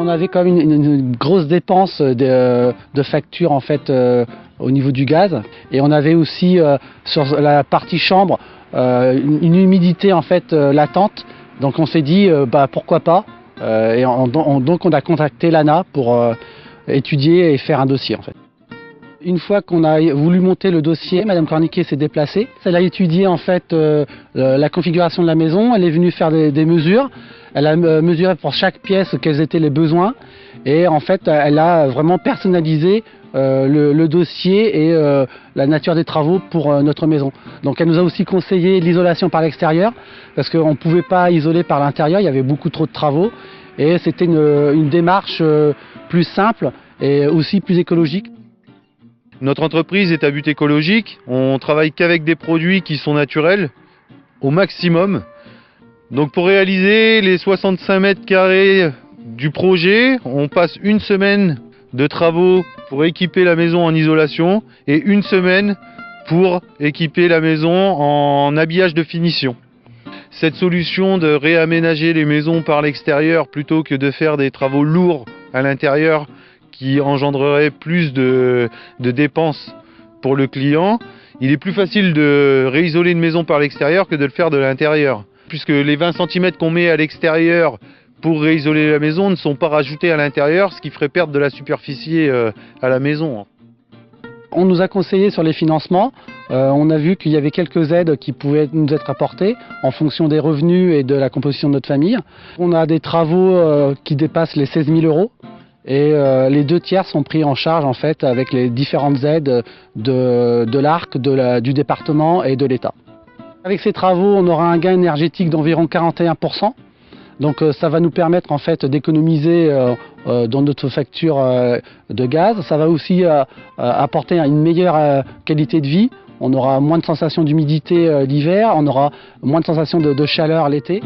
On avait quand même une grosse dépense de factures en fait au niveau du gaz, et on avait aussi sur la partie chambre une humidité en fait latente. Donc on s'est dit pourquoi pas, donc on a contacté l'ANA pour étudier et faire un dossier en fait. Une fois qu'on a voulu monter le dossier, Madame Corniquet s'est déplacée. Elle a étudié en fait la configuration de la maison. Elle est venue faire des mesures. Elle a mesuré pour chaque pièce quels étaient les besoins. Et en fait, elle a vraiment personnalisé le dossier et la nature des travaux pour notre maison. Donc elle nous a aussi conseillé l'isolation par l'extérieur, parce qu'on ne pouvait pas isoler par l'intérieur, il y avait beaucoup trop de travaux. Et c'était une démarche plus simple et aussi plus écologique. Notre entreprise est à but écologique, on travaille qu'avec des produits qui sont naturels au maximum. Donc pour réaliser les 65 mètres carrés du projet, on passe une semaine de travaux pour équiper la maison en isolation et une semaine pour équiper la maison en habillage de finition. Cette solution de réaménager les maisons par l'extérieur plutôt que de faire des travaux lourds à l'intérieur qui engendrerait plus de dépenses pour le client, il est plus facile de réisoler une maison par l'extérieur que de le faire de l'intérieur. Puisque les 20 cm qu'on met à l'extérieur pour réisoler la maison ne sont pas rajoutés à l'intérieur, ce qui ferait perdre de la superficie à la maison. On nous a conseillé sur les financements, on a vu qu'il y avait quelques aides qui pouvaient nous être apportées en fonction des revenus et de la composition de notre famille. On a des travaux qui dépassent les 16 000 €. Et les 2/3 sont pris en charge en fait avec les différentes aides de l'ARC, du département et de l'État. Avec ces travaux, on aura un gain énergétique d'environ 41%. Donc ça va nous permettre en fait d'économiser dans notre facture de gaz. Ça va aussi apporter une meilleure qualité de vie. On aura moins de sensation d'humidité l'hiver, on aura moins de sensation de chaleur l'été.